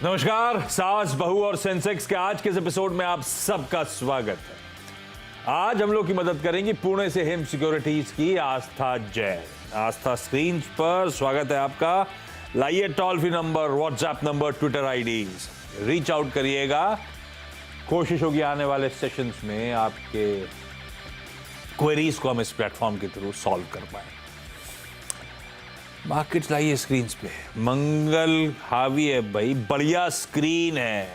नमस्कार, सास बहू और सेंसेक्स के आज के इस एपिसोड में आप सबका स्वागत है। आज हम लोग की मदद करेंगी पुणे से हिम सिक्योरिटीज की आस्था जैन। आस्था स्क्रीन पर स्वागत है आपका। लाइए toll free number, WhatsApp number, Twitter IDs, reach out करिएगा। कोशिश होगी आने वाले सेशंस में आपके क्वेरीज को हम इस प्लेटफॉर्म के थ्रू सॉल्व कर पाए। मार्केट्स लाइए स्क्रीन पे। मंगल हावी है भाई, बढ़िया स्क्रीन है।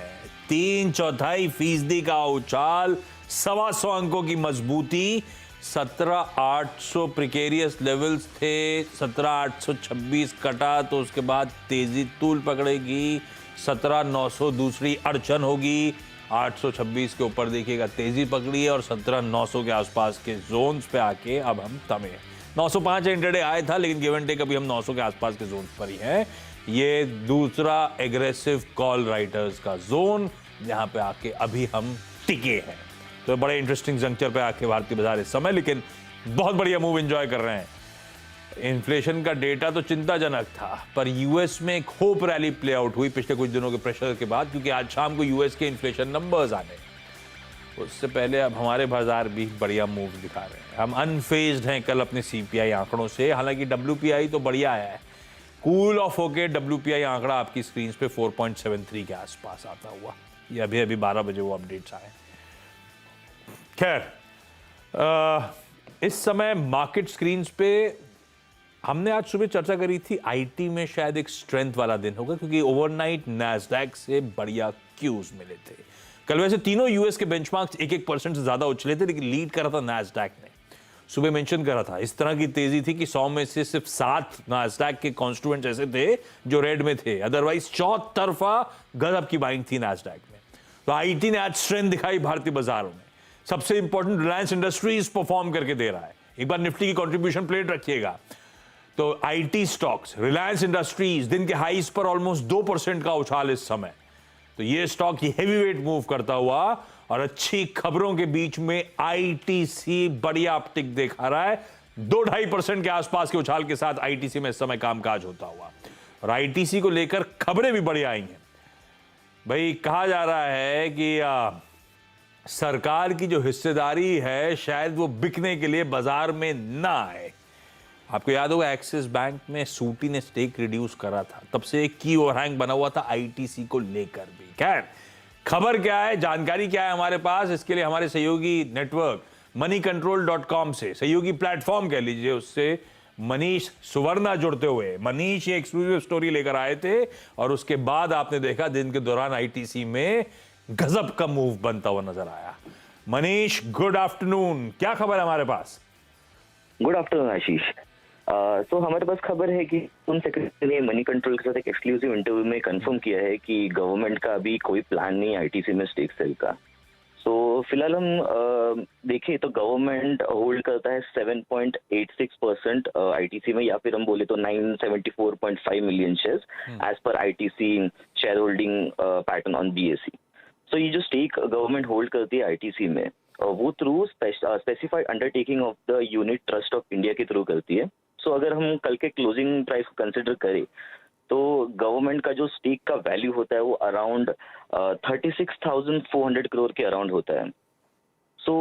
3/4% का उछाल, 125 अंकों की मजबूती। 17,800 प्रिकेरियस लेवल्स थे, 17,826 कटा तो उसके बाद तेजी तूल पकड़ेगी। 17,900 दूसरी अड़चन होगी। 826 के ऊपर देखिएगा तेजी पकड़ी है और 17,900 के आसपास के जोन्स पे आके अब हम थमे। 905 इंटरडे आया था, लेकिन गिव एंड टेक अभी हम 900 के आसपास के जोन पर ही हैं। ये दूसरा एग्रेसिव कॉल राइटर्स का जोन, जहां पे आके अभी हम टिके हैं। तो बड़े इंटरेस्टिंग जंक्चर पे आके भारतीय बाजार इस समय, लेकिन बहुत बढ़िया मूव एंजॉय कर रहे हैं। इन्फ्लेशन का डेटा तो चिंताजनक था, पर यूएस में एक होप रैली प्ले आउट हुई पिछले कुछ दिनों के प्रेशर के बाद, क्योंकि आज शाम को यूएस के इन्फ्लेशन नंबर्स आने। उससे पहले अब हमारे बाजार भी बढ़िया मूव दिखा रहे हैं। हम अनफेज्ड हैं कल अपने सीपीआई आंकड़ों से। हालांकि डब्ल्यूपीआई तो बढ़िया है, कूल ऑफ होके डब्ल्यूपीआई आंकड़ा आपकी स्क्रीन पे 4.73 के आसपास आता हुआ। ये अभी 12 बजे वो अपडेट्स आए। खैर, इस समय मार्केट स्क्रीन पे हमने आज सुबह चर्चा करी थी, आईटी में शायद एक स्ट्रेंथ वाला दिन होगा, क्योंकि ओवरनाइट नैस्डैक से बढ़िया क्यूज मिले थे। कल वैसे तीनों यूएस के बेंचमार्क्स 1% से ज्यादा उछले थे, लेकिन लीड करा था नैस्डैक ने। सुबह मेंशन करा था, इस तरह की तेजी थी कि 100 में से सिर्फ 7 नैस्डैक के कॉन्स्टिट्यूएंट्स ऐसे थे जो रेड में थे, अदरवाइज चौतरफा गजब की बाइंग थी नैस्डैक में। तो आईटी ने आज स्ट्रेंथ दिखाई भारतीय बाजारों में। सबसे इंपॉर्टेंट रिलायंस इंडस्ट्रीज परफॉर्म करके दे रहा है। एक बार निफ्टी की कॉन्ट्रीब्यूशन प्लेट रखिएगा तो आईटी स्टॉक्स, रिलायंस इंडस्ट्रीज दिन के हाईस पर ऑलमोस्ट 2% का उछाल इस समय। तो ये स्टॉक ये हेवीवेट मूव करता हुआ और अच्छी खबरों के बीच में आईटीसी बढ़िया अपटिक दिखा रहा है। 2-2.5% के आसपास के उछाल के साथ आईटीसी में इस समय कामकाज होता हुआ, और आईटीसी को लेकर खबरें भी बढ़िया आई हैं। भाई कहा जा रहा है कि सरकार की जो हिस्सेदारी है शायद वो बिकने के लिए बाजार में ना आए। आपको याद होगा एक्सिस बैंक में सूटी ने स्टेक रिड्यूस करा था, तब से एक की ओवरहैंग बना हुआ था आईटीसी को लेकर भी। खैर, खबर क्या है, जानकारी क्या है हमारे पास, इसके लिए हमारे सहयोगी नेटवर्क moneycontrol.com से, सहयोगी प्लेटफॉर्म कह लीजिए, उससे मनीष सुवर्णा जुड़ते हुए। मनीष ये एक्सक्लूसिव स्टोरी लेकर आए थे और उसके बाद आपने देखा दिन के दौरान आईटीसी में गजब का मूव बनता हुआ नजर आया। मनीष, गुड आफ्टरनून, क्या खबर है हमारे पास? गुड आफ्टरनून आशीष। तो हमारे पास खबर है कि उन सेक्रेटरी ने मनी कंट्रोल के साथ एक एक्सक्लूसिव इंटरव्यू में कंफर्म किया है कि गवर्नमेंट का अभी कोई प्लान नहीं आईटीसी में स्टेक सेल का। सो फिलहाल हम देखें तो गवर्नमेंट होल्ड करता है 7.86% आईटीसी में, या फिर हम बोले तो 974.5 million shares as per ITC share holding pattern on BSE. So ये जो स्टेक गवर्नमेंट होल्ड करती है आईटीसी में, वो through specified undertaking of the unit trust of India के थ्रू करती है। सो अगर हम कल के क्लोजिंग प्राइस को कंसिडर करें तो गवर्नमेंट का जो स्टेक का वैल्यू होता है वो अराउंड 36,400 करोड़ के अराउंड होता है। सो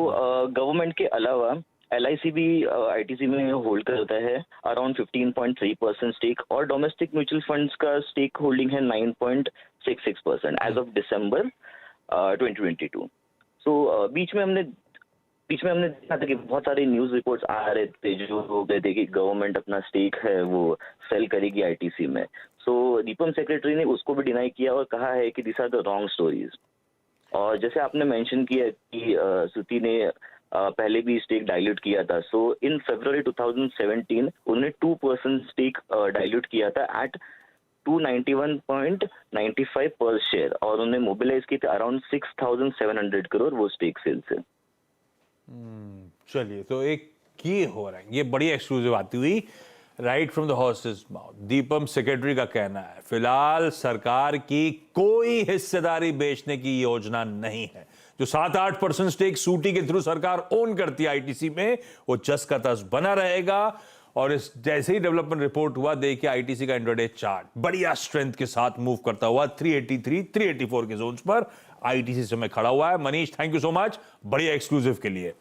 गवर्नमेंट के अलावा एलआईसी भी आईटीसी में होल्ड करता है अराउंड 15.3% स्टेक, और डोमेस्टिक म्यूचुअल फंड्स का स्टेक होल्डिंग है 9.66% एज ऑफ दिसंबर 2022। सो बीच में हमने देखा था कि बहुत सारे न्यूज रिपोर्ट्स आ रहे थे जो कहते थे कि गवर्नमेंट अपना स्टेक है वो सेल करेगी आईटीसी में। सो दीपम सेक्रेटरी ने उसको भी डिनाई किया और कहा है कि this are the wrong stories. और जैसे आपने मेंशन किया कि श्रुति ने पहले भी स्टेक डाइल्यूट किया था। सो इन फरवरी 2017 उन्होंने 2% स्टेक डाइल्यूट किया था एट 291.95 पर शेयर, और उन्हें मोबिलाइज की थी अराउंड 6,700 करोड़ वो स्टेक सेल से। चलिए, तो एक की हो रहा है, ये बड़ी एक्सक्लूसिव आती हुई right from the horses mouth. Deepam secretary का कहना है फिलहाल सरकार की कोई हिस्सेदारी बेचने की योजना नहीं है। जो 7-8% स्टेक सूटी के थ्रू सरकार ओन करती है आईटीसी में, वो जस का तस बना रहेगा और इस जैसे ही डेवलपमेंट रिपोर्ट हुआ, देखिए आईटीसी का इंट्राडे चार्ट बढ़िया स्ट्रेंथ के साथ मूव करता हुआ 383 384 के जोन्स पर आईटीसी समय खड़ा हुआ है। Manish, thank you so much बढ़िया एक्सक्लूसिव के लिए।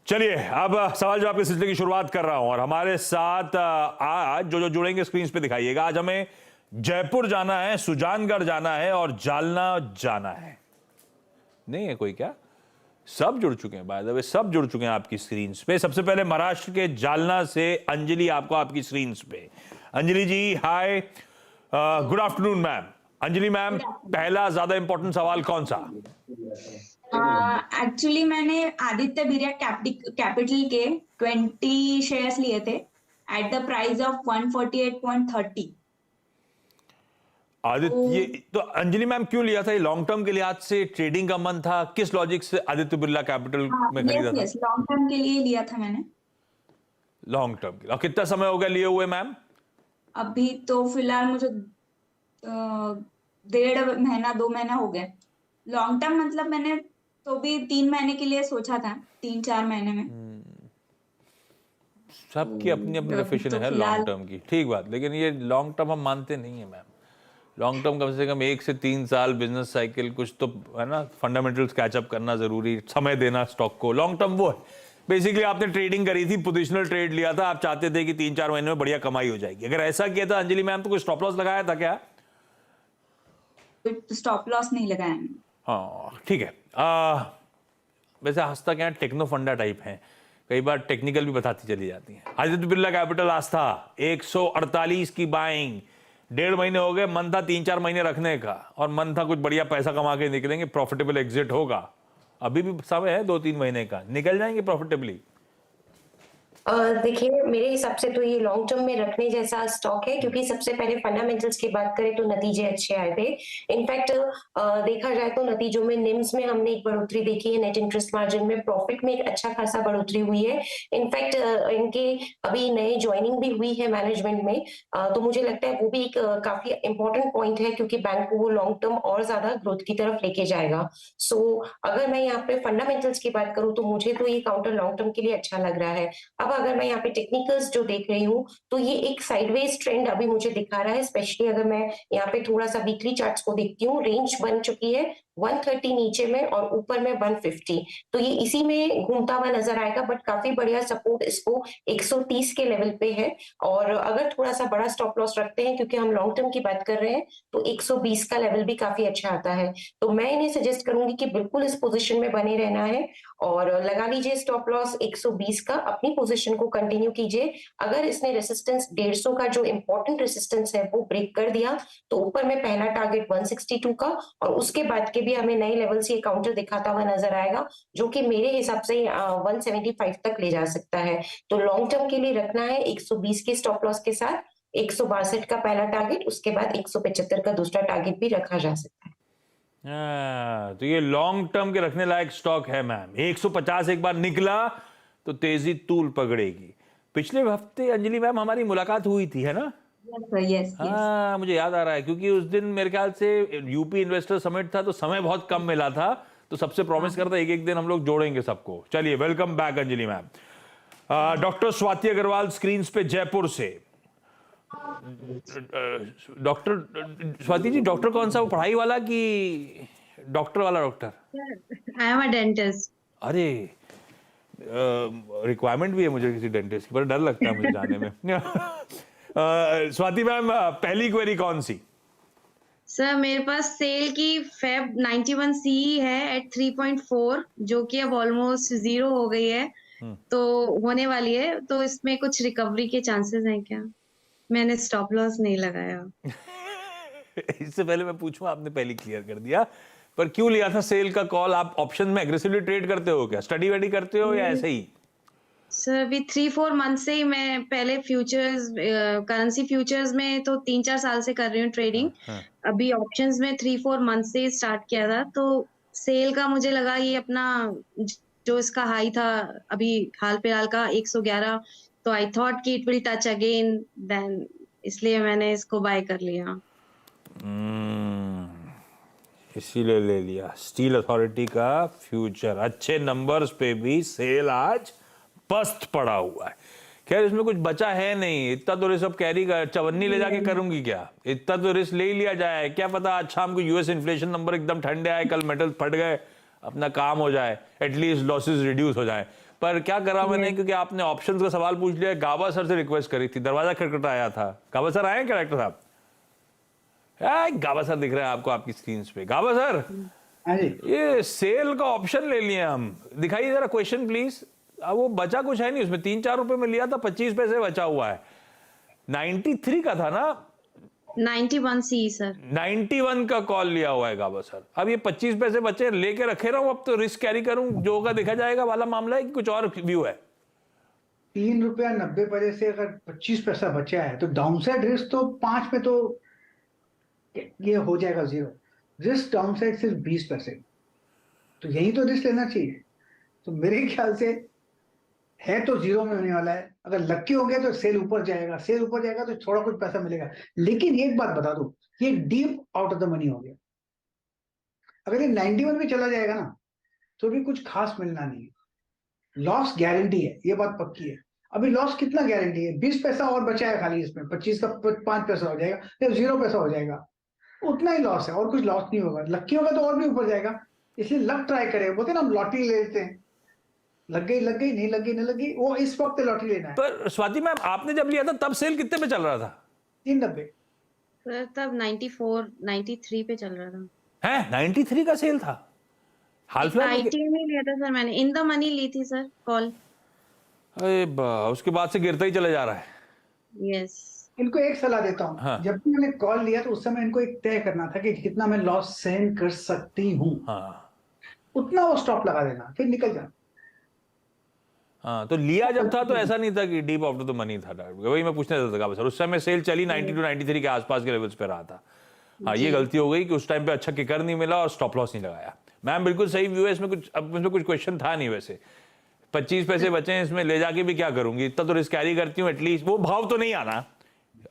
चलिए अब सवाल जवाब के सिलसिले की शुरुआत कर रहा हूं और हमारे साथ आज जो जुड़ेंगे स्क्रीन पे दिखाइएगा। आज हमें जयपुर जाना है, सुजानगढ़ जाना है और जालना जाना है। नहीं है कोई क्या? सब जुड़ चुके हैं, बाय द वे सब जुड़ चुके हैं आपकी स्क्रीन पे। सबसे पहले महाराष्ट्र के जालना से अंजलि आपको आपकी स्क्रीन पे। Anjali ji hi, good afternoon ma'am. Anjali ma'am, पहला ज्यादा इंपॉर्टेंट सवाल कौन सा? एक्चुअली मैंने आदित्य बिरिया कैपिटल के 20 शेयर्स लिए थे at the price of 148.30। Aditya, तो अंजलि मैम क्यों लिया था? ये लॉन्ग टर्म के लिहाज से ट्रेडिंग का मन था? किस लॉजिक से आदित्य बिरला कैपिटल में खरीदा था? लॉन्ग टर्म के लिए लिया था मैंने। लॉन्ग टर्म के लिए। और कितना समय हो गया लिए हुए मैम? अभी तो फिलहाल मुझे 1.5 महीना 2 महीना हो गए। लॉन्ग टर्म मतलब मैंने तो भी 3 महीने के लिए सोचा था, 3-4 महीने में। सबकी अपनी अपनी डेफिनेशन है लॉन्ग टर्म की, ठीक बात। लेकिन ये लॉन्ग टर्म हम मानते नहीं है मैम। लॉन्ग टर्म कम से कम 1 से 3 साल बिजनेस साइकिल, कुछ तो है ना, फंडामेंटल्स कैचअप करना जरूरी, समय देना स्टॉक को। लॉन्ग टर्म वो है। बेसिकली आपने ट्रेडिंग करी थी, पोजिशनल ट्रेड लिया था, आप चाहते थे कि 3-4 महीने में बढ़िया कमाई हो जाएगी। अगर ऐसा किया था अंजलि मैम तो कोई स्टॉप लॉस लगाया था क्या? स्टॉप लॉस नहीं लगाया मैंने। हाँ ठीक है। वैसे हंसता क्या टेक्नो फंडा टाइप है, कई बार टेक्निकल भी बताती चली जाती है। आदित्य बिरला कैपिटल आस्था 148 की बाइंग, 1.5 महीने हो गए। मन था 3-4 महीने रखने का और मन था कुछ बढ़िया पैसा कमा के निकलेंगे, प्रॉफिटेबल एग्जिट होगा। अभी भी समय है 2-3 महीने का, निकल जाएंगे प्रॉफिटेबली। देखिए मेरे हिसाब से तो ये लॉन्ग टर्म में रखने जैसा स्टॉक है, क्योंकि सबसे पहले फंडामेंटल्स की बात करें तो नतीजे अच्छे आए थे। इनफैक्ट देखा जाए तो नतीजों में निम्स में हमने एक बढ़ोतरी देखी है, नेट इंटरेस्ट मार्जिन में, प्रॉफिट में एक अच्छा खासा बढ़ोतरी हुई है। इनफैक्ट इनके अभी नए ज्वाइनिंग भी हुई है मैनेजमेंट में, तो मुझे लगता है वो भी एक काफी इंपॉर्टेंट पॉइंट है, क्योंकि बैंक को वो लॉन्ग टर्म और ज्यादा ग्रोथ की तरफ लेके जाएगा। सो अगर मैं यहाँ पे फंडामेंटल्स की बात करूँ तो मुझे तो ये काउंटर लॉन्ग टर्म के लिए अच्छा लग रहा है। अब अगर मैं यहाँ पे टेक्निकल्स जो देख रही हूँ तो ये एक साइडवेज ट्रेंड अभी मुझे दिखा रहा है। स्पेशली अगर मैं यहाँ पे थोड़ा सा वीकली चार्ट्स को देखती हूँ, रेंज बन चुकी है 130 नीचे में और ऊपर में 150, तो ये इसी में घूमता हुआ नजर आएगा। बट काफी बढ़िया सपोर्ट इसको 130 के लेवल पे है। और अगर थोड़ा सा बड़ा स्टॉप लॉस रखते हैं, क्योंकि हम लॉन्ग टर्म की बात कर रहे हैं, तो 120 का लेवल भी काफी अच्छा आता है। तो मैं इन्हें सजेस्ट करूंगी कि बिल्कुल इस पोजिशन में बने रहना है और लगा लीजिए स्टॉप लॉस 120 का, अपनी पोजिशन को कंटिन्यू कीजिए। अगर इसने रेसिस्टेंस 150 का जो इंपॉर्टेंट रेसिस्टेंस है वो ब्रेक कर दिया तो ऊपर में पहला टारगेट 162 का और उसके बाद के भी हमें नए लेवल से काउंटर दिखाता हुआ नजर आएगा, जो कि मेरे हिसाब से 175 तक ले जा सकता है। तो लॉन्ग टर्म के लिए रखना है 120 के स्टॉप लॉस के साथ, 162 का पहला टारगेट, उसके बाद 175 का दूसरा टारगेट भी रखा जा सकता है। तो ये लॉन्ग टर्म के रखने लायक स्टॉक है मैम। 150 एक बार निकला तो तेजी तूल पकड़ेगी। पिछले हफ्ते अंजलि मैम हमारी मुलाकात हुई थी, है ना? यस। हाँ मुझे याद आ रहा है, क्योंकि उस दिन मेरे ख्याल से यूपी इन्वेस्टर समिट था तो समय बहुत कम मिला था, तो सबसे प्रॉमिस करता एक दिन हम लोग जोड़ेंगे सबको। चलिए welcome back Anjali ma'am. Doctor Swati Agarwal screen पे जयपुर से। डॉक्टर स्वाति जी, डॉक्टर कौन सा, वो पढ़ाई वाला कि डॉक्टर वाला doctor? I am a dentist. अरे रिक्वायरमेंट भी है मुझे किसी डेंटिस्ट की, पर डर लगता है मुझे जाने में। स्वाति मैम, पहली क्वेरी कौन सी? सर मेरे पास सेल की फेब 91 सी है एट 3.4, जो कि अब ऑलमोस्ट 0 हो गई है, तो होने वाली है, तो इसमें कुछ रिकवरी के चांसेस हैं क्या? मैंने स्टॉप लॉस नहीं लगाया। इससे पहले मैं पूछूं, आपने पहले क्लियर कर दिया, पर क्यों लिया था सेल का कॉल? आप ऑप्शन में एग्रेसिवली ट्रेड करते हो क्या? स्टडी वेडी करते हो या ऐसे ही? सर अभी 3-4 मंथ से ही मैं पहले फ्यूचर्स, करेंसी फ्यूचर्स में तो 3-4 साल से कर रही हूँ ट्रेडिंग। अभी ऑप्शंस में 3-4 मंथ से स्टार्ट किया था, तो सेल का मुझे लगा ये अपना जो इसका हाई था अभी हाल फिलहाल का 111, तो आई थॉट कि it will touch again then, इसलिए मैंने इसको बाय कर लिया। इसीलिए ले लिया। स्टील अथॉरिटी का फ्यूचर, अच्छे नंबर्स पे भी सेल आज पस्त पड़ा हुआ है। खैर इसमें कुछ बचा है नहीं, इतना तो रिस्क अब कैरी कर, चवन्नी ले जाके करूंगी क्या, इतना तो रिस्क ले ही लिया जाए, क्या पता आज शाम को यूएस इन्फ्लेशन नंबर एकदम ठंडे आए, कल मेटल फट गए, अपना काम हो जाए, एटलीस्ट लॉसेस रिड्यूस हो जाए। पर क्या करा मैंने, क्योंकि आपने ऑप्शंस का सवाल पूछ लिया, गाबा सर से रिक्वेस्ट करी थी, दरवाजा खटखटाया था। गाबा सर आए क्या डॉक्टर साहब? गाबा सर दिख रहे हैं आपको आपकी स्क्रीन पे। गाबा सर, ये सेल का ऑप्शन ले लिए हम, दिखाइए जरा क्वेश्चन प्लीज। अब वो बचा कुछ है नहीं उसमें, 3-4 रुपए में लिया था, 25 पैसे बचा हुआ है। 93 का था ना? 91 सी सर। 91 का कॉल लिया हुआ है गाबा सर। अब ये 25 पैसे बचे, लेके रखे रहूं, अब तो रिस्क कैरी करूं, जो होगा देखा जाएगा वाला मामला है कि कुछ और व्यू है? 3.90 से अगर 25 पैसा बचा है तो डाउनसाइड रिस्क तो 5 में तो ये हो जाएगा 0। रिस्क डाउनसाइड सिर्फ 20%, तो यही तो रिस्क लेना चाहिए। तो मेरे ख्याल से है तो 0 में होने वाला है। अगर लक्की हो गया तो सेल ऊपर जाएगा, सेल ऊपर जाएगा तो थोड़ा कुछ पैसा मिलेगा। लेकिन एक बात बता दूं, ये deep out of the money हो गया। अगर ये 91 में चला जाएगा ना तो भी कुछ खास मिलना नहीं है, लॉस गारंटी है, ये बात पक्की है। अभी लॉस कितना गारंटी है? 20 पैसा और बचा है खाली इसमें, 25 का 5 पैसा हो जाएगा या 0 पैसा हो जाएगा, उतना ही लॉस है और कुछ लॉस नहीं होगा। लक्की होगा तो और भी ऊपर जाएगा, इसलिए लक ट्राई करें। बोलते ना हम लॉटरी ले लेते हैं, लग गई, नहीं लगी, वो इस वक्त लॉटरी लेना है। पर स्वाति मैम, आपने जब लिया था तब सेल कितने पे चल रहा था? 390 सर, तब 94 93 पे चल रहा था। है 93 का सेल था? हाल फिलहाल आईटी में लिया था सर मैंने, इन द मनी ली थी सर कॉल। अरे उसके बाद से गिरता ही चला जा रहा है। यस। इनको एक सलाह देता हूँ, हाँ। जब भी मैंने कॉल लिया तो उस समय इनको एक तय करना था कि कितना मैं लॉस सहन कर सकती हूँ, हाँ उतना वो स्टॉप लगा देना, फिर निकल जाना। हाँ, तो लिया जब था तो ऐसा नहीं था कि deep out of the money था, वही मैं पूछने देता था सर। उस समय सेल चली 92-93 के आसपास के लेवल्स पे रहा था। हाँ, ये गलती हो गई कि उस टाइम पे अच्छा किकर नहीं मिला और स्टॉप लॉस नहीं लगाया। मैम बिल्कुल सही व्यू है इसमें, कुछ अब इसमें कुछ क्वेश्चन था नहीं वैसे। 25 पैसे बचे हैं इसमें, ले जाके भी क्या करूंगी, इतना तो रिस्क कैरी करती हूँ, एटलीस्ट वो भाव तो नहीं आना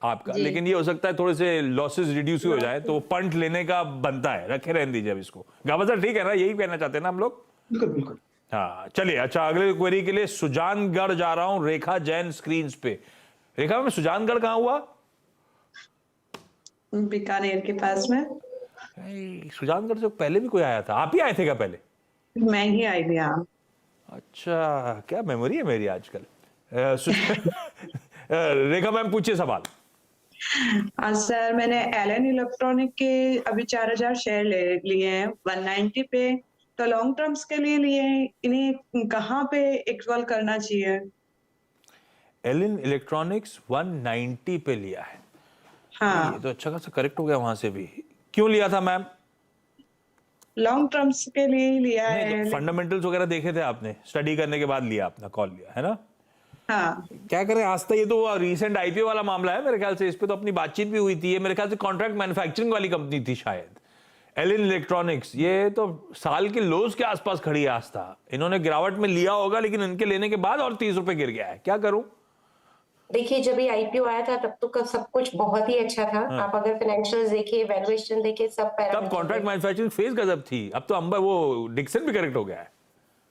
आपका, लेकिन ये हो सकता है थोड़े से लॉसेस रिड्यूस हो जाए, तो पंट लेने का बनता है, रखे रहने दीजिए अब इसको। गाबा सर ठीक है ना, यही कहना चाहते हैं ना हम लोग? बिल्कुल बिल्कुल। हाँ चलिए, अच्छा अगले क्वेरी के लिए सुजानगढ़ जा रहा हूं, रेखा जैन स्क्रीन पे। रेखा में सुजानगढ़ कहां हुआ? बीकानेर के पास में। सुजानगढ़ से पहले भी कोई आया था? आप ही आए थे क्या पहले? मैं ही आई थी यहाँ। अच्छा, क्या मेमोरी है मेरी आजकल। रेखा मैम पूछिए सवाल। सर, मैंने एलन इलेक्ट्रॉनिक के अभी 4000 शेयर लिए हैं 190 पे, तो लॉन्ग टर्म्स के लिए हैं, इन्हें कहाँ पे इक्वल करना चाहिए? एलन इलेक्ट्रॉनिक्स 190 पे लिया है। हाँ, ये तो अच्छा खासा करेक्ट हो गया वहां से भी। क्यों लिया था मैम? लॉन्ग टर्म्स के लिए ही लिया है। फंडामेंटल्स वगैरह देखे थे आपने, स्टडी करने के बाद लिया, अपना कॉल लिया है ना? हाँ, क्या करें, आज तक ये तो रिसेंट आईपीओ वाला मामला है मेरे ख्याल से, इस पे तो अपनी बातचीत भी हुई थी। ये मेरे ख्याल से कॉन्ट्रैक्ट मैन्युफैक्चरिंग वाली कंपनी थी शायद, एलन इलेक्ट्रॉनिक्स। ये तो साल के लोज के आसपास खड़ी है आज तक। इन्होंने गिरावट में लिया होगा, लेकिन इनके लेने के बाद और 30 रुपए गिर गया है, क्या करूं? देखिए, जब ये आईपीओ आया था तब तो सब कुछ बहुत ही अच्छा था। आप अगर फाइनेंशियल्स देखिए, वैल्यूएशन देखिए, सब तब पैरामीटर कॉन्ट्रैक्ट मैन्युफैक्चरिंग फेज गजब थी। अब तो अंबर वो डिक्सन भी करेक्ट हो गया है।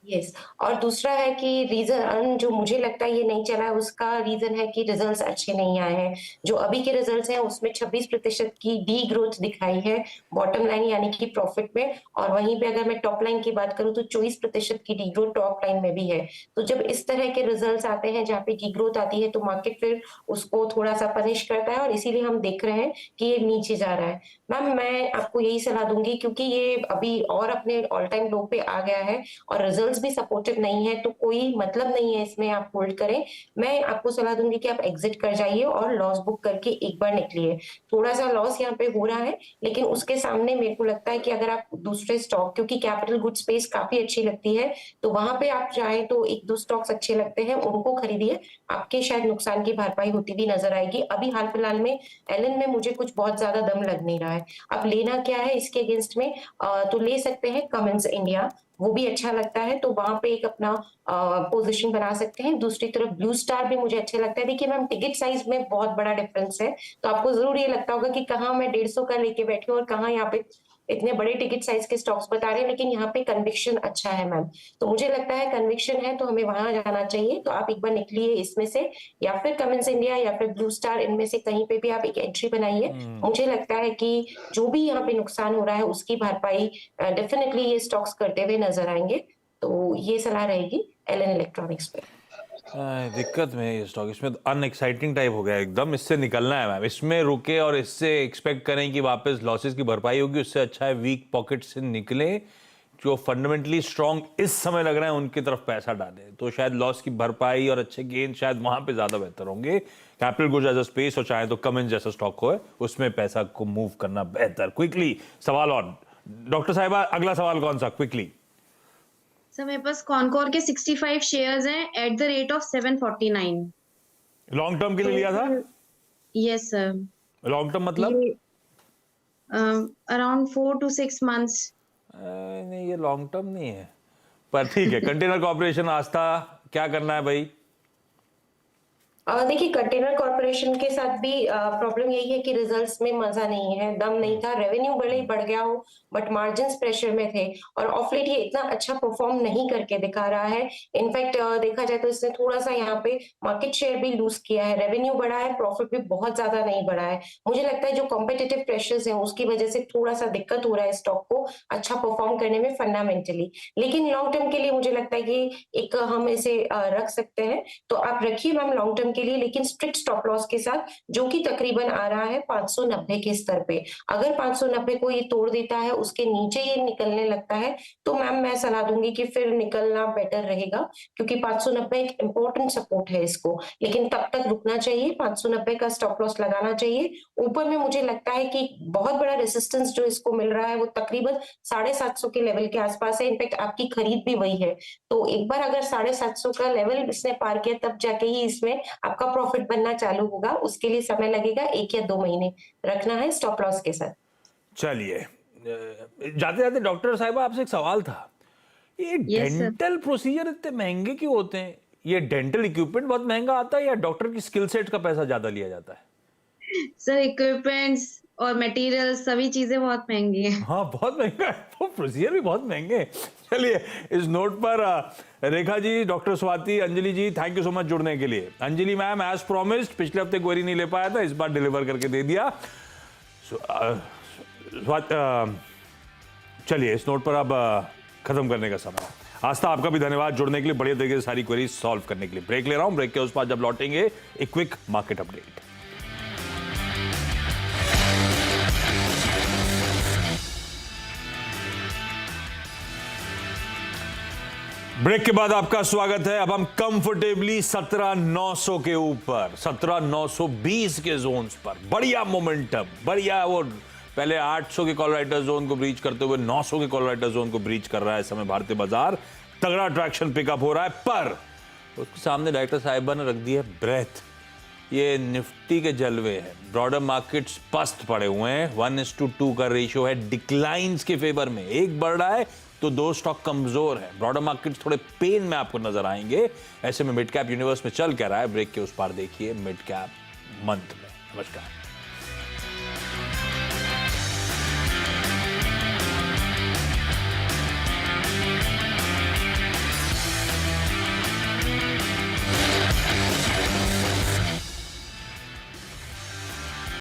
यस। और दूसरा है कि रीजन जो मुझे लगता है ये नहीं चला है, उसका रीजन है कि रिजल्ट्स अच्छे नहीं आए हैं। जो अभी के रिजल्ट्स हैं उसमें 26% की डी ग्रोथ दिखाई है बॉटम लाइन यानी कि प्रॉफिट में, और वहीं पे अगर मैं टॉप लाइन की बात करूं तो 24% की डी ग्रोथ टॉप लाइन में भी है। तो जब इस तरह के रिजल्ट्स आते हैं जहाँ पे डी ग्रोथ आती है तो मार्केट फिर उसको थोड़ा सा पनिश करता है, और इसीलिए हम देख रहे हैं कि ये नीचे जा रहा है। मैम, मैं आपको यही सलाह दूंगी, क्योंकि ये अभी और अपने ऑल टाइम लो पे आ गया है और रिजल्ट्स भी सपोर्टिव नहीं है, तो कोई मतलब नहीं है इसमें आप होल्ड करें। मैं आपको सलाह दूंगी कि आप एग्जिट कर जाइए और लॉस बुक करके एक बार निकलिए। थोड़ा सा लॉस यहाँ पे हो रहा है, लेकिन उसके सामने मेरे को लगता है कि अगर आप दूसरे स्टॉक, क्योंकि कैपिटल गुड स्पेस काफी अच्छी लगती है, तो वहां पे आप चाहें तो 1-2 स्टॉक्स अच्छे लगते हैं, उनको खरीदिए। आपके शायद नुकसान की भरपाई होती भी नजर आएगी। अभी हाल फिलहाल में एलन में मुझे कुछ बहुत ज्यादा दम लग नहीं रहा है। अब लेना क्या है इसके अगेंस्ट में, तो ले सकते हैं कमेंस इंडिया, वो भी अच्छा लगता है, तो वहां पे एक अपना पोजीशन बना सकते हैं। दूसरी तरफ ब्लू स्टार भी मुझे अच्छा लगता है। देखिए मैम, टिकट साइज में बहुत बड़ा डिफरेंस है, तो आपको जरूर ये लगता होगा कि कहाँ मैं 150 का लेके बैठी हूँ और कहाँ यहाँ पे इतने बड़े टिकट साइज के स्टॉक्स बता रहे हैं, लेकिन यहाँ पे कन्विक्शन अच्छा है मैम। तो मुझे लगता है कन्विक्शन है तो हमें वहां जाना चाहिए। तो आप एक बार निकलिए इसमें से, या फिर कमिंस इंडिया या फिर ब्लू स्टार, इनमें से कहीं पे भी आप एक एंट्री बनाइए। मुझे लगता है कि जो भी यहाँ पे नुकसान हो रहा है उसकी भरपाई डेफिनेटली ये स्टॉक्स करते हुए नजर आएंगे। तो ये सलाह रहेगी एलन इलेक्ट्रॉनिक्स पे। दिक्कत में ये स्टॉक, इसमें तो अनएक्साइटिंग टाइप हो गया एकदम, इससे निकलना है मैम। इसमें रुके और इससे एक्सपेक्ट करें कि वापस लॉसेस की भरपाई होगी, उससे अच्छा है वीक पॉकेट से निकले। जो फंडामेंटली स्ट्रांग इस समय लग रहे हैं उनकी तरफ पैसा डालें, तो शायद लॉस की भरपाई और अच्छे गेन शायद वहां पे ज्यादा बेहतर होंगे। Capital goods as a space, और चाहे तो कमेंस जैसा स्टॉक हो उसमें पैसा को मूव करना बेहतर। क्विकली सवाल और डॉक्टर साहिबा, अगला सवाल कौन सा? क्विकली सर मेरे पास कॉनकोर के 65 शेयर्स हैं at the rate of 749। Long term के लिए लिया था? Yes sir. लॉन्ग टर्म मतलब? Around 4 to 6 months। नहीं, ये लॉन्ग टर्म नहीं है, पर ठीक है। कंटेनर कॉर्पोरेशन, आस्था, क्या करना है भाई? देखिए, कंटेनर कॉर्पोरेशन के साथ भी प्रॉब्लम यही है कि रिजल्ट्स में मजा नहीं है, दम नहीं था। रेवेन्यू भले ही बढ़ गया हो बट मार्जिन्स प्रेशर में थे, और ऑफ लेट ये इतना अच्छा परफॉर्म नहीं करके दिखा रहा है। इनफैक्ट देखा जाए तो इसने थोड़ा सा यहाँ पे मार्केट शेयर भी लूज किया है। रेवेन्यू बढ़ा है, प्रॉफिट भी बहुत ज्यादा नहीं बढ़ा है। मुझे लगता है जो कॉम्पिटिटिव प्रेशर्स है उसकी वजह से थोड़ा सा दिक्कत हो रहा है स्टॉक को अच्छा परफॉर्म करने में फंडामेंटली। लेकिन लॉन्ग टर्म के लिए मुझे लगता है कि एक हम इसे रख सकते हैं, तो आप रखिए मैम लॉन्ग टर्म के लिए, लेकिन स्ट्रिक्ट स्टॉप लॉस के साथ, जो कि तकरीबन आ रहा है 590 के स्तर पे। अगर 590 को ये तोड़ देता है, उसके नीचे ये निकलने लगता है, तो मैम मैं सलाह दूंगी कि फिर निकलना बेटर रहेगा, क्योंकि 590 एक इंपॉर्टेंट सपोर्ट है इसको। लेकिन तब तक रुकना चाहिए, 590 का स्टॉप लॉस लगाना चाहिए। ऊपर में मुझे लगता है कि बहुत बड़ा रेसिस्टेंस जो इसको मिल रहा है वो तकरीबन 750 के लेवल के आसपास है। इनफैक्ट आपकी खरीद भी वही है, तो एक बार अगर 750 का लेवल इसने पार किया तब जाके ही इसमें आपका प्रॉफिट बनना चालू होगा। उसके लिए समय लगेगा, 1 या 2 महीने रखना है स्टॉप लॉस के साथ। चलिए, जाते जाते डॉक्टर साहिबा आपसे एक सवाल था, ये डेंटल प्रोसीजर इतने महंगे क्यों होते हैं? ये डेंटल इक्विपमेंट बहुत महंगा आता है या डॉक्टर की स्किल सेट का पैसा ज्यादा लिया जाता है? सर इक्विपमेंट्स और मटेरियल सभी चीजें बहुत महंगी हैं। हाँ, बहुत महंगा है, तो प्रोसीजर भी बहुत महंगे हैं। चलिए, इस नोट पर Rekha ji, doctor Swati, Anjali ji, thank you so much जुड़ने के लिए। अंजलि मैम, एज प्रॉमिस्ड, पिछले हफ्ते क्वेरी नहीं ले पाया था, इस बार डिलीवर करके दे दिया। चलिए, इस नोट पर अब खत्म करने का समय। आस्था, आपका भी धन्यवाद जुड़ने के लिए, बढ़िया तरीके से सारी क्वेरी सॉल्व करने के लिए। ब्रेक ले रहा हूं, ब्रेक के उस बाद जब लौटेंगे एक क्विक मार्केट अपडेट। ब्रेक के बाद आपका स्वागत है। अब हम कंफर्टेबली 17,900 के ऊपर, 17,920 के जोन्स पर, बढ़िया मोमेंटम, बढ़िया। वो पहले 800 के कॉल राइटर जोन को ब्रीच करते हुए 900 के कॉल राइटर जोन को ब्रीच कर रहा है इस समय भारतीय बाजार। तगड़ा ट्रैक्शन पिकअप हो रहा है, पर उसके सामने डायरेक्टर साहिबा ने रख दी है ब्रेथ। ये निफ्टी के जलवे हैं, ब्रॉडर मार्केट्स पस्त पड़े हुए हैं, 1:2 का रेशियो है डिक्लाइंस के फेवर में। एक बढ़ रहा है तो 2 स्टॉक कमजोर है। ब्रॉडर मार्केट्स थोड़े पेन में आपको नजर आएंगे। ऐसे में मिड कैप यूनिवर्स में चल क्या रहा है, ब्रेक के उस पार देखिए मिड कैप मंथ में। नमस्कार।